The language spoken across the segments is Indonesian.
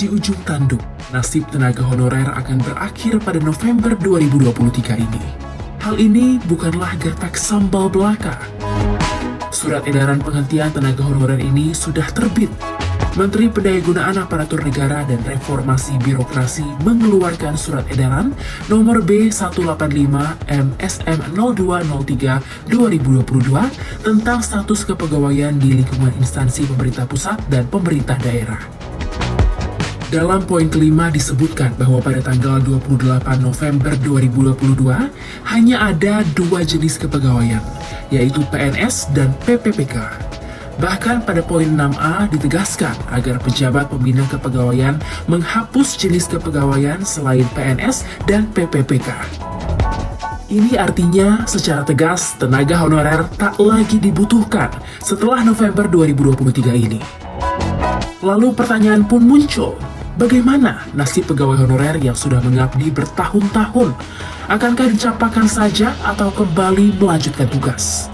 di ujung tanduk. Nasib tenaga honorer akan berakhir pada November 2023 ini. Hal ini bukanlah gertak sambal belaka. Surat edaran penghentian tenaga honorer ini sudah terbit. Menteri Pendayagunaan Aparatur Negara dan Reformasi Birokrasi mengeluarkan surat edaran nomor B185 MSM 0203 2022 tentang status kepegawaian di lingkungan instansi pemerintah pusat dan pemerintah daerah. Dalam poin kelima disebutkan bahwa pada tanggal 28 November 2022 hanya ada dua jenis kepegawaian, yaitu PNS dan PPPK. Bahkan pada poin 6A ditegaskan agar pejabat pembina kepegawaian menghapus jenis kepegawaian selain PNS dan PPPK. Ini artinya secara tegas tenaga honorer tak lagi dibutuhkan setelah November 2023 ini. Lalu pertanyaan pun muncul, bagaimana nasib pegawai honorer yang sudah mengabdi bertahun-tahun? Akankah dicapakan saja atau kembali melanjutkan tugas?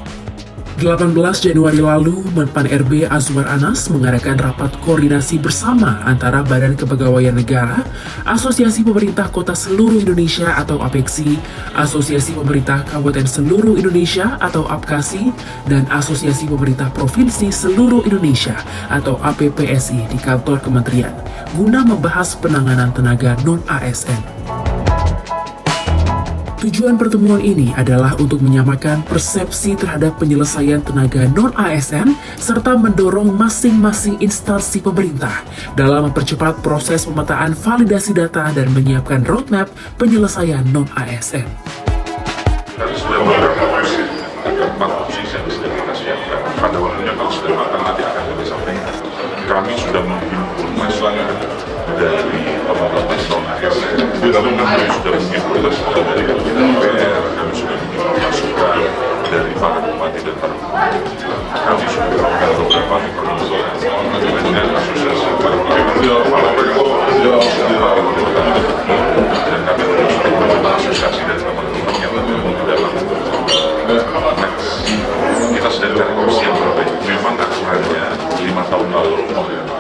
18 Januari lalu, Menpan RB Azwar Anas mengadakan rapat koordinasi bersama antara Badan Kepegawaian Negara, Asosiasi Pemerintah Kota Seluruh Indonesia atau APEKSI, Asosiasi Pemerintah Kabupaten Seluruh Indonesia atau APKASI, dan Asosiasi Pemerintah Provinsi Seluruh Indonesia atau APPSI di kantor kementerian, guna membahas penanganan tenaga non-ASN. Tujuan pertemuan ini adalah untuk menyamakan persepsi terhadap penyelesaian tenaga non-ASN serta mendorong masing-masing instansi pemerintah dalam mempercepat proses pemetaan validasi data dan menyiapkan roadmap penyelesaian non-ASN. Kami sudah beberapa posisi, ada 4 posisi yang sudah kita siapkan. Pada waktunya kalau sudah matang nanti akan kami sampaikan. Kami sudah menghimpun masukan dari teman-teman non-ASN. Kami sudah menghimpun masukan dari DPR, kami sudah menghimpun masukan dari para bupati dan para bupati. Kami sudah melakukan beberapa pertemuan dengan asosiasi para bupati dan kami terus melakukan asosiasi dan teman-teman yang tergabung dalam next. Kita sedang cari opsi yang terbaik. Memang aturannya 5 tahun lalu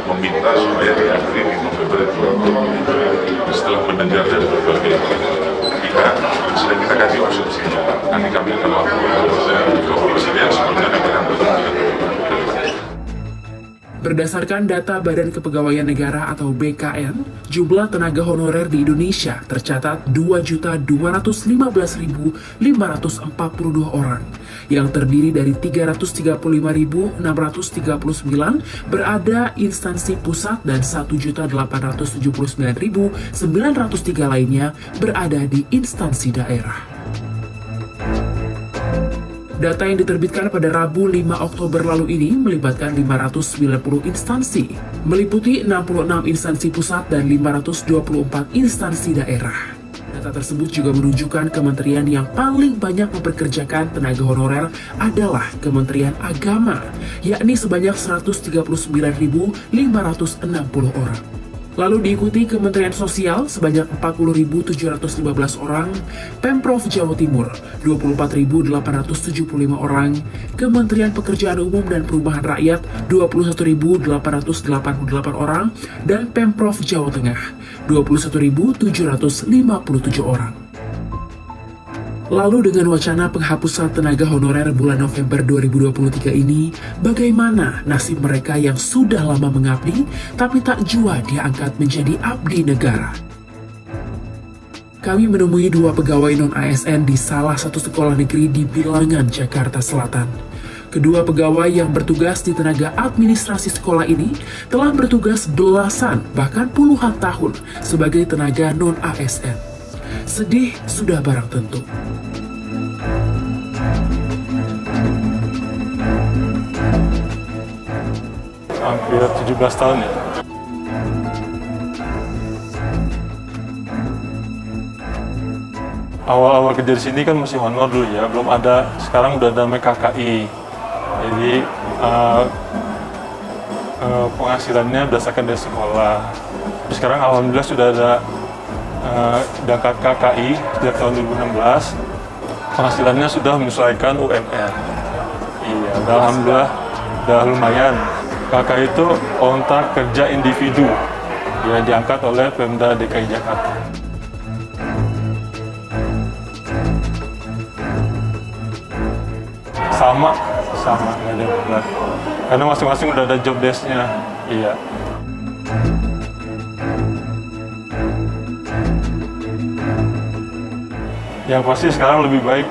meminta supaya diakhiri di November 2022. Setelah mendengar dari berbagai pihak, sedang kita kaji opsinya. Nanti kami akan lakukan ke presiden sebelumnya kami akan bertemu. Berdasarkan data Badan Kepegawaian Negara atau BKN, jumlah tenaga honorer di Indonesia tercatat 2.215.542 orang, yang terdiri dari 335.639 berada instansi pusat dan 1.879.903 lainnya berada di instansi daerah. Data yang diterbitkan pada Rabu 5 Oktober lalu ini melibatkan 590 instansi, meliputi 66 instansi pusat dan 524 instansi daerah. Data tersebut juga menunjukkan kementerian yang paling banyak mempekerjakan tenaga honorer adalah Kementerian Agama, yakni sebanyak 139.560 orang. Lalu diikuti Kementerian Sosial sebanyak 40.715 orang, Pemprov Jawa Timur 24.875 orang, Kementerian Pekerjaan Umum dan Perumahan Rakyat 21.888 orang, dan Pemprov Jawa Tengah 21.757 orang. Lalu dengan wacana penghapusan tenaga honorer bulan November 2023 ini, bagaimana nasib mereka yang sudah lama mengabdi tapi tak jua diangkat menjadi abdi negara? Kami menemui 2 pegawai non-ASN di salah satu sekolah negeri di Bilangan, Jakarta Selatan. Kedua pegawai yang bertugas di tenaga administrasi sekolah ini telah bertugas belasan bahkan puluhan tahun sebagai tenaga non-ASN. Sedih sudah barang tentu. Hampir 17 tahun ya. Awal-awal kerja di sini kan masih honor dulu ya, belum ada, sekarang udah ada namanya KKI. Jadi penghasilannya berdasarkan dari sekolah. Tapi sekarang alhamdulillah sudah ada dangkat KKI sejak tahun 2016. Penghasilannya sudah menyesuaikan UMR. Iya, alhamdulillah udah lumayan. KKI itu kontrak kerja individu. yang diangkat oleh Pemda DKI Jakarta. Sama, nggak ada yang berat. Karena masing-masing udah ada job desk-nya. Iya. Yang pasti sekarang lebih baik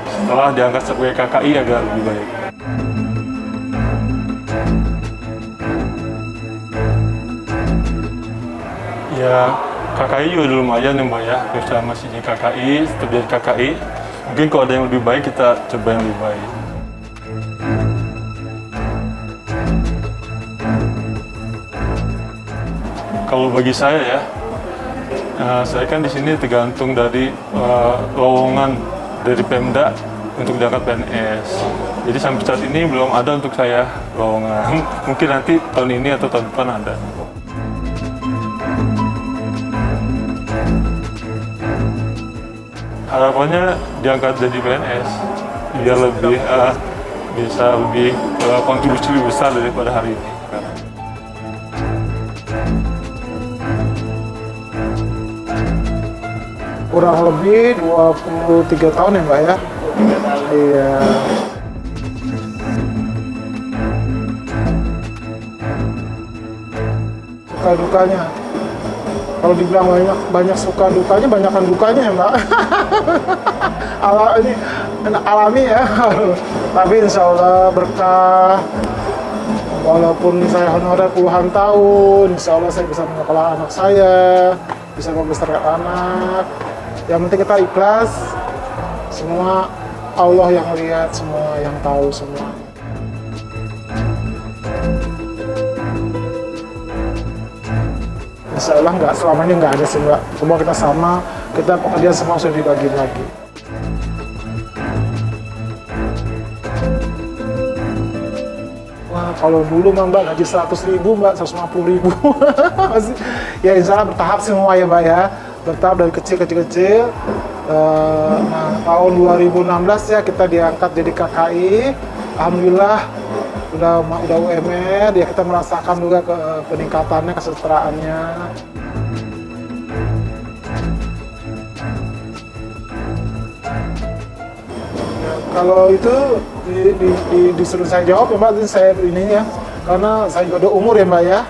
setelah diangkat sebagai KKI agak lebih baik. Ya, KKI juga udah lumayan ya Mbak ya. Kita masih di KKI, tetap jadi KKI. Mungkin kalau ada yang lebih baik, kita coba yang lebih baik. Kalau bagi saya ya, saya kan di sini tergantung dari lowongan dari Pemda untuk diangkat PNS. Jadi sampai saat ini belum ada untuk saya lowongan. Mungkin nanti tahun ini atau tahun depan ada. Harapannya diangkat jadi PNS biar lebih bisa lebih kontribusi lebih besar daripada hari ini. Kurang lebih 23 tahun ya Mbak ya? Iya. Suka dukanya. Kalau dibilang banyak suka dukanya, banyakan dukanya ya Mbak. Ini alami ya. Tapi insya Allah berkah. Walaupun saya honorer puluhan tahun, insya Allah saya bisa menyekolah anak saya, bisa membesarkan anak. Yang penting kita ikhlas, semua Allah yang lihat, semua yang tahu semua. Insya Allah nggak selamanya nggak ada sih Mbak. Semua kita sama, kita pekerjaan semua sudah dibagi lagi. Wah kalau dulu Mbak gaji 100.000 Mbak, 150.000. Ya insya Allah bertahap semua ya Mbak ya. Bertahap dari kecil. Nah, tahun 2016 ya kita diangkat jadi KKI. Alhamdulillah udah UMR, ya kita merasakan juga peningkatannya, kesejahteraannya. Kalau itu disuruh saya jawab ya Mbak, saya ini ya, karena saya juga udah umur ya Mbak ya.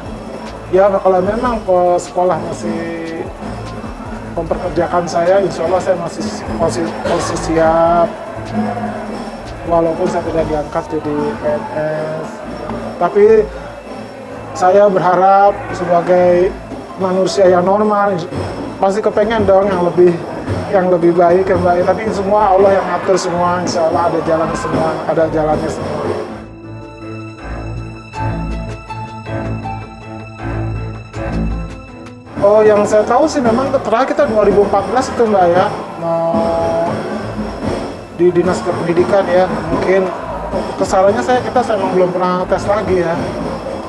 Ya kalau memang sekolah masih memperkerjakan saya, insya Allah saya masih siap. Walaupun saya tidak diangkat jadi PNS, tapi saya berharap sebagai manusia yang normal, pasti kepengen dong yang lebih baik ya Mbak. Tapi semua Allah yang ngatur semua, insya Allah ada jalannya semua. Oh, yang saya tahu sih memang terakhir kita 2014 itu Mbak ya, di Dinas Pendidikan ya. Mungkin kesalahannya kita memang belum pernah tes lagi ya.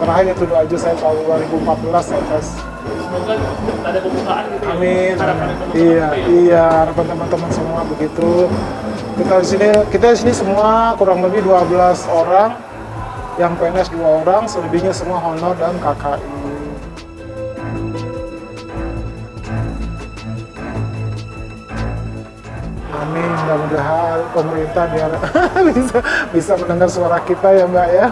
Terakhir itu aja saya tahu 2014 saya tes. Semoga ada pembukaan gitu. Amin. Iya, harapan teman-teman semua begitu. Kita di sini semua kurang lebih 12 orang, yang PNS 2 orang, selebihnya semua honor dan KKI. Amin, mudah-mudahan pemerintah biar bisa mendengar suara kita ya Mbak ya.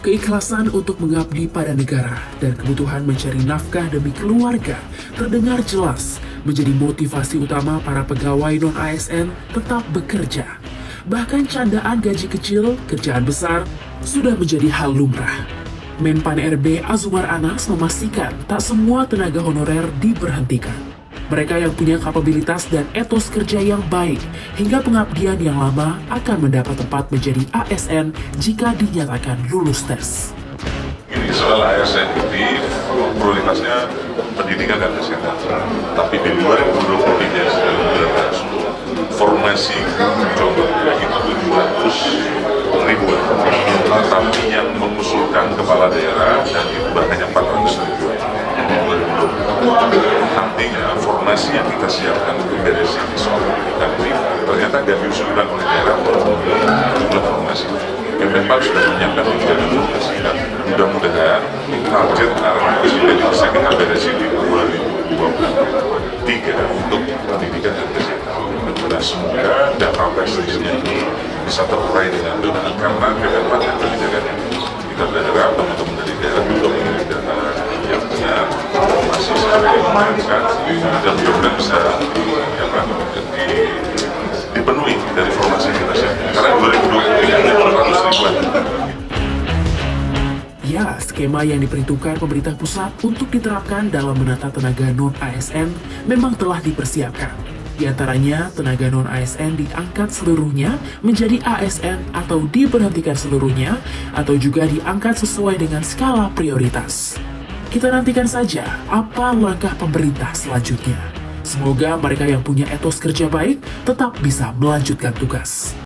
Keikhlasan untuk mengabdi pada negara dan kebutuhan mencari nafkah demi keluarga terdengar jelas menjadi motivasi utama para pegawai non-ASN tetap bekerja. Bahkan candaan gaji kecil, kerjaan besar sudah menjadi hal lumrah. Menpan RB Azumar Anas memastikan tak semua tenaga honorer diberhentikan. Mereka yang punya kapabilitas dan etos kerja yang baik hingga pengabdian yang lama akan mendapat tempat menjadi ASN jika dinyatakan lulus tes. Ini soal ASN ini prioritasnya pendidikan dan kesehatan. Tapi di 2023 sudah berlangsung formasi contohnya itu 700.000. Tapi yang mengusulkan kepala daerah dan itu hanya 400.000. Artinya formasi yang kita siapkan untuk dari sisi soal pendidikan ini ternyata dari usulan oleh daerah jumlah formasi. Kemenpan sudah menyiapkan 3 formasi dan mudah-mudahan target arahan presiden bisa kita beresin di 2023 untuk pendidikan dan kesehatan. Nah, semoga data prestisnya ini bisa terurai dengan benar karena Kemenpan yang kebijakannya kita berharap teman-teman dari daerah juga memiliki data yang benar, masih sesuai dengan dan mudah-mudahan bisa dipenuhi dari formasi yang kita siapkan. Karena 2023 ada 400 ribuan. Ya, skema yang diperhitungkan pemerintah pusat untuk diterapkan dalam menata tenaga non-ASN memang telah dipersiapkan. Di antaranya, tenaga non-ASN diangkat seluruhnya menjadi ASN atau diberhentikan seluruhnya, atau juga diangkat sesuai dengan skala prioritas. Kita nantikan saja apa langkah pemerintah selanjutnya. Semoga mereka yang punya etos kerja baik tetap bisa melanjutkan tugas.